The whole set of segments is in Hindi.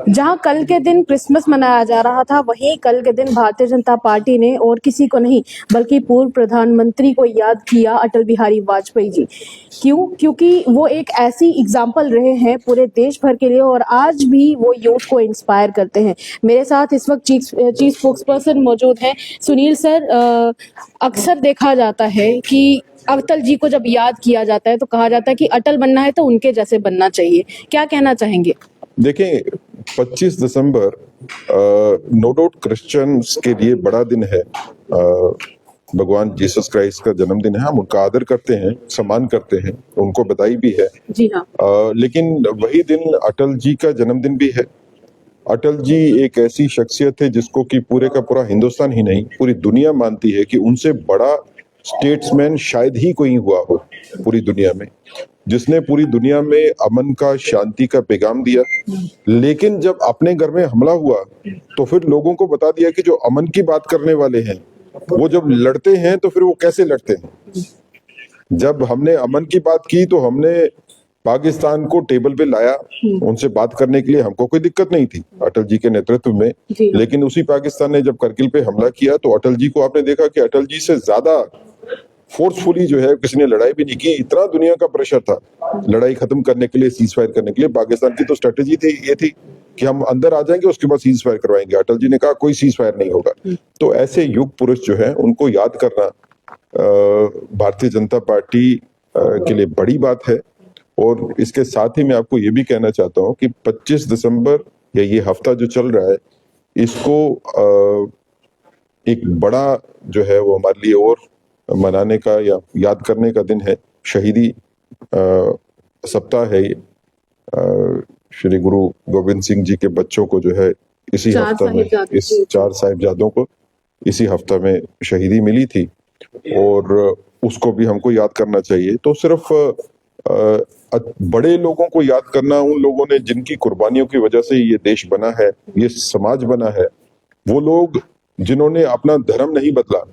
जहां कल के दिन क्रिसमस मनाया जा रहा था, वहीं कल के दिन भारतीय जनता पार्टी ने और किसी को नहीं बल्कि पूर्व प्रधानमंत्री को याद किया, अटल बिहारी वाजपेयी जी। क्यों? क्योंकि वो एक ऐसी एग्जाम्पल रहे हैं पूरे देश भर के लिए और आज भी वो यूथ को इंस्पायर करते हैं। मेरे साथ इस वक्त चीफ स्पोक्स पर्सन मौजूद हैं। सुनील सर, अक्सर देखा जाता है कि अटल जी को जब याद किया जाता है तो कहा जाता है कि अटल बनना है तो उनके जैसे बनना चाहिए। क्या कहना चाहेंगे? देखें, 25 दिसंबर नो डाउट क्रिश्चियंस के लिए बड़ा दिन है। भगवान जीसस क्राइस्ट का जन्मदिन है, हम उनका आदर करते हैं, सम्मान करते हैं, उनको बधाई भी है। जी हाँ। लेकिन वही दिन अटल जी का जन्मदिन भी है। अटल जी एक ऐसी शख्सियत है जिसको कि पूरे का पूरा हिंदुस्तान ही नहीं, पूरी दुनिया मानती है कि उनसे बड़ा स्टेट्समैन शायद ही कोई हुआ हो पूरी दुनिया में, जिसने पूरी दुनिया में अमन का, शांति का पैगाम दिया। लेकिन जब अपने घर में हमला हुआ तो फिर लोगों को बता दिया कि जो अमन की बात करने वाले हैं वो जब लड़ते हैं तो फिर वो कैसे लड़ते हैं। जब हमने अमन की बात की तो हमने पाकिस्तान को टेबल पे लाया, उनसे बात करने के लिए हमको कोई दिक्कत नहीं थी अटल जी के नेतृत्व में। लेकिन उसी पाकिस्तान ने जब करगिल पे हमला किया तो अटल जी को आपने देखा कि अटल जी से ज्यादा फोर्सफुली जो है किसी ने लड़ाई भी नहीं की। इतना दुनिया का प्रेशर था लड़ाई खत्म करने के लिए, सीज फायर करने के लिए। पाकिस्तान की तो स्ट्रेटेजी थी, ये थी कि हम अंदर आ जाएंगे, उसके बाद सीज फायर करवाएंगे। अटल जी ने कहा कोई सीज फायर नहीं होगा। तो ऐसे युग पुरुष जो है उनको याद करना भारतीय जनता पार्टी के लिए बड़ी बात है। और इसके साथ ही मैं आपको ये भी कहना चाहता हूँ कि 25 दिसंबर या ये हफ्ता जो चल रहा है, इसको एक बड़ा जो है वो हमारे लिए और मनाने का या याद करने का दिन है। शहीदी सप्ताह है ये। श्री गुरु गोविंद सिंह जी के बच्चों को जो है इसी हफ्ता में, इस 4 साहिबजादों को इसी हफ्ता में शहीदी मिली थी और उसको भी हमको याद करना चाहिए। तो सिर्फ बड़े लोगों को याद करना, उन लोगों ने जिनकी कुर्बानियों की वजह से ये देश बना है, ये समाज बना है, वो लोग जिन्होंने अपना धर्म नहीं बदला,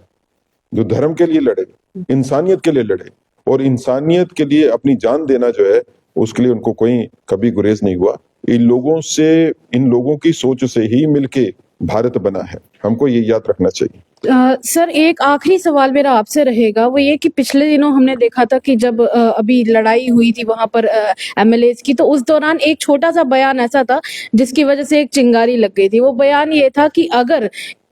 जो धर्म के लिए लड़े, इंसानियत के लिए लड़े और इंसानियत के लिए अपनी जान देना जो है उसके लिए उनको कोई कभी गुरेज नहीं हुआ। इन लोगों की सोच से ही मिलके भारत बना है, हमको ये याद रखना चाहिए। सर, एक आखिरी सवाल मेरा आपसे रहेगा, वो ये कि पिछले दिनों हमने देखा था कि जब अभी लड़ाई हुई थी वहां पर एमएलएस की, तो उस दौरान एक छोटा सा बयान ऐसा था जिसकी वजह से एक चिंगारी लग गई थी। वो बयान ये था कि अगर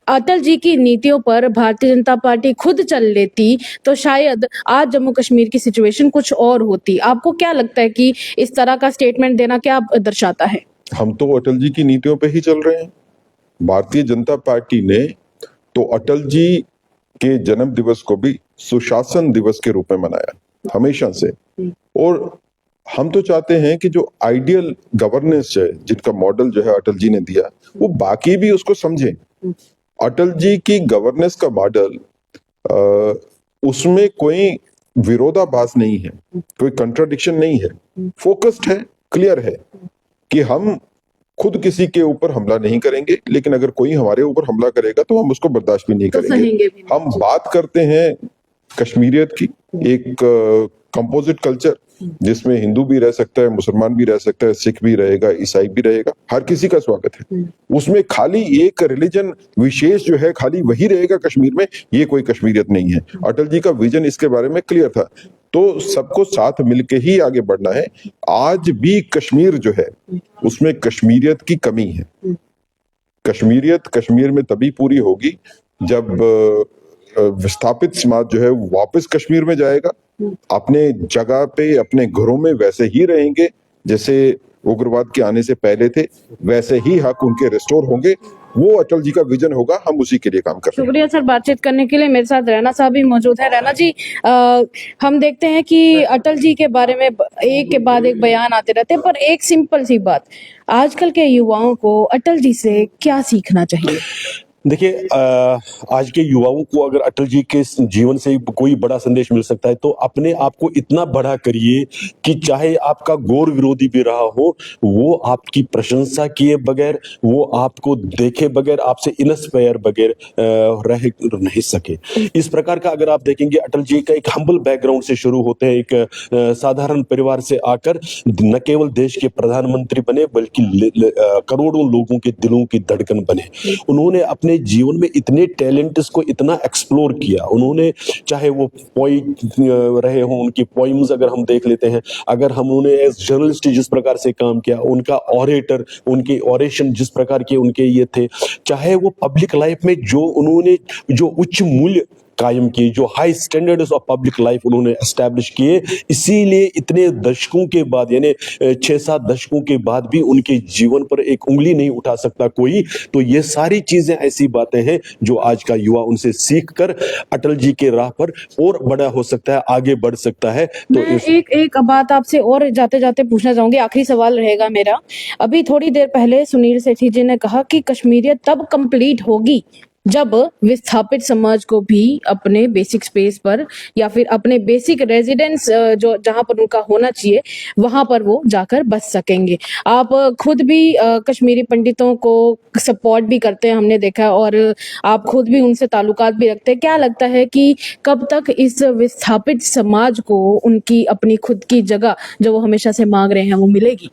अटल जी की नीतियों पर भारतीय जनता पार्टी खुद चल लेती तो शायद आज जम्मू कश्मीर की सिचुएशन कुछ और होती। आपको क्या लगता है कि इस तरह का स्टेटमेंट देना क्या दर्शाता है? हम तो अटल जी की नीतियों पे ही चल रहे हैं। भारतीय जनता पार्टी ने तो अटल जी के जन्म दिवस को भी सुशासन दिवस के रूप में मनाया हमेशा से। और हम तो चाहते हैं कि जो आइडियल गवर्नेंस है, जिनका मॉडल जो है अटल जी ने दिया, वो बाकी भी उसको समझें। अटल जी की गवर्नेंस का मॉडल, उसमें कोई विरोधाभास नहीं है, कोई कंट्राडिक्शन नहीं है, फोकस्ड है, क्लियर है कि हम खुद किसी के ऊपर हमला नहीं करेंगे, लेकिन अगर कोई हमारे ऊपर हमला करेगा तो हम उसको बर्दाश्त भी नहीं करेंगे। हम बात करते हैं कश्मीरियत की, एक कंपोजिट कल्चर जिसमें हिंदू भी रह सकता है, मुसलमान भी रह सकता है, सिख भी रहेगा, ईसाई भी रहेगा, हर किसी का स्वागत है। उसमें खाली एक रिलीजन विशेष जो है खाली वही रहेगा कश्मीर में, ये कोई कश्मीरियत नहीं है। अटल जी का विजन इसके बारे में क्लियर था। तो सबको साथ मिलके ही आगे बढ़ना है। आज भी कश्मीर जो है उसमें कश्मीरियत की कमी है। कश्मीरियत कश्मीर में तभी पूरी होगी जब विस्थापित समाज जो है वापस कश्मीर में जाएगा, अपने जगह पे, अपने घरों में वैसे ही रहेंगे जैसे उग्रवाद के आने से पहले थे, वैसे ही हक उनके रिस्टोर होंगे। वो अटल जी का विजन होगा, हम उसी के लिए काम कर रहे हैं। शुक्रिया सर बातचीत करने के लिए। मेरे साथ रैना साहब भी मौजूद है। रैना जी, हम देखते हैं कि अटल जी के बारे में एक के बाद एक बयान आते रहते हैं, पर एक सिंपल सी बात, आजकल के युवाओं को अटल जी से क्या सीखना चाहिए? देखिए आज के युवाओं को अगर अटल जी के जीवन से कोई बड़ा संदेश मिल सकता है तो अपने आप को इतना बड़ा करिए कि चाहे आपका गौर विरोधी भी रहा हो, वो आपकी प्रशंसा किए बगैर, वो आपको देखे बगैर, आपसे इंस्पायर बगैर रह नहीं सके। इस प्रकार का अगर आप देखेंगे, अटल जी का एक हम्बल बैकग्राउंड से शुरू होते हैं, एक साधारण परिवार से आकर न केवल देश के प्रधानमंत्री बने बल्कि करोड़ों लोगों के दिलों की धड़कन बने। उन्होंने अपने जीवन में इतने टैलेंट्स को इतना एक्सप्लोर किया। उन्होंने चाहे वो पोइट रहे हों, उनकी पोइम्स अगर हम देख लेते हैं, अगर हम उन्हें एज जर्नलिस्ट जिस प्रकार से काम किया, उनका ऑरेटर, उनके ऑरेशन जिस प्रकार के उनके ये थे, चाहे वो पब्लिक लाइफ में जो उन्होंने जो उच्च मूल्य कायम किए, जो high standards of public life उन्होंने एस्टैब्लिश किए, इसीलिए इतने दशकों के बाद, यानी 6-7 दशकों के बाद भी उनके जीवन पर एक उंगली नहीं उठा सकता कोई। तो ये सारी चीजें ऐसी बातें हैं जो आज का युवा उनसे सीख कर अटल जी के राह पर और बड़ा हो सकता है, आगे बढ़ सकता है। तो मैं एक बात आपसे और जाते जाते पूछना चाहूंगी, आखिरी सवाल रहेगा मेरा। अभी थोड़ी देर पहले सुनील सेठी जी ने कहा कि कश्मीरियत तब कंप्लीट होगी जब विस्थापित समाज को भी अपने बेसिक स्पेस पर या फिर अपने बेसिक रेजिडेंस जो जहां पर उनका होना चाहिए वहां पर वो जाकर बस सकेंगे। आप खुद भी कश्मीरी पंडितों को सपोर्ट भी करते हैं, हमने देखा, और आप खुद भी उनसे ताल्लुकात भी रखते हैं। क्या लगता है कि कब तक इस विस्थापित समाज को उनकी अपनी खुद की जगह जो वो हमेशा से मांग रहे हैं वो मिलेगी?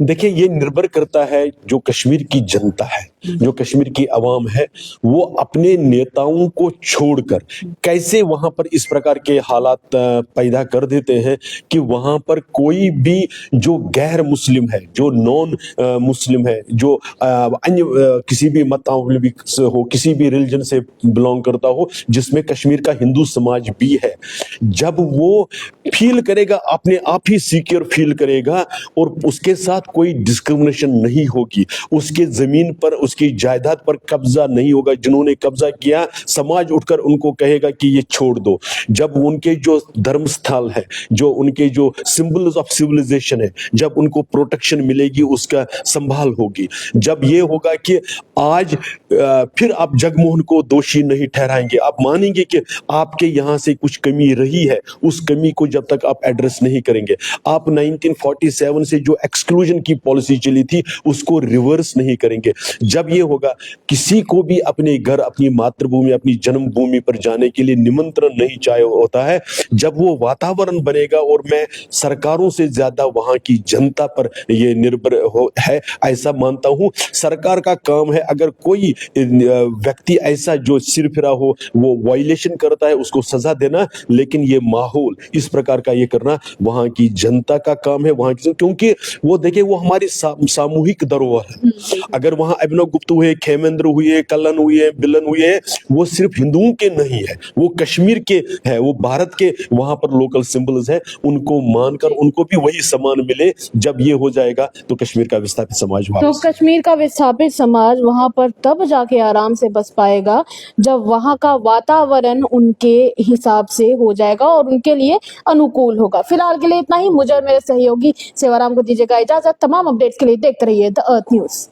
देखिए, ये निर्भर करता है जो कश्मीर की जनता है, जो कश्मीर की आवाम है, वो अपने नेताओं को छोड़कर कैसे वहां पर इस प्रकार के हालात पैदा कर देते हैं कि वहां पर कोई भी जो गैर मुस्लिम है, जो नॉन मुस्लिम है, जो अन्य किसी भी मतावलंबी से हो, किसी भी रिलीजन से बिलोंग करता हो, जिसमें कश्मीर का हिंदू समाज भी है, जब वो फील करेगा, अपने आप ही सिक्योर फील करेगा और उसके साथ कोई डिस्क्रिमिनेशन नहीं होगी, उसके जमीन पर, उसकी जायदाद पर कब्जा नहीं होगा, जिन्होंने कब्जा किया समाज उठकर उनको कहेगा कि ये छोड़ दो। जब उनके जो धर्म स्थल है, जो उनके जो सिंबल्स ऑफ सिविलाइजेशन है, जब उनको प्रोटेक्शन मिलेगी, उसका संभाल होगी। जब ये होगा कि आज फिर आप जगमोहन को दोषी नहीं ठहराएंगे, आप मानेंगे कि आपके यहां से कुछ कमी रही है, उस कमी को जब तक आप एड्रेस नहीं करेंगे, आप 1947 से जो एक्सक्लूजन की पॉलिसी चली थी उसको रिवर्स नहीं करेंगे, जब ये होगा, किसी को भी अपने घर, अपनी मातृभूमि, अपनी जन्मभूमि पर जाने के लिए निमंत्रण नहीं चाहिए होता है, जब वो वातावरण बनेगा, और मैं सरकारों से ज्यादा वहां की जनता पर ये निर्भर है ऐसा मानता हूं। सरकार का काम है, अगर कोई व्यक्ति ऐसा जो सिरफिरा हो, वो वायलेशन करता है, उसको सजा देना, लेकिन ये माहौल इस प्रकार का ये करना वहां की जनता का काम है, वहां की, क्योंकि वो देखिए वो हमारी सामूहिक धरोहर है। अगर वहां अभिनव गुप्त हुए, खेमेंद्र हुए, कलन हुए, बिलन हुए, वो सिर्फ हिंदुओं के नहीं है, वो कश्मीर के है, वो भारत के वहां पर लोकल सिंबल्स है, उनको मानकर उनको भी वही सम्मान मिले। जब ये हो जाएगा तो कश्मीर का विस्थापित समाज तो कश्मीर का विस्थापित समाज वहां पर तब जाके आराम से बस पाएगा जब वहां का वातावरण उनके हिसाब से हो जाएगा और उनके लिए अनुकूल होगा। फिलहाल के लिए इतना ही। मुझे और मेरे सहयोगी सेवाराम को दीजिएगा इजाजत। तमाम अपडेट्स के लिए देखते रहिए द अर्थ न्यूज।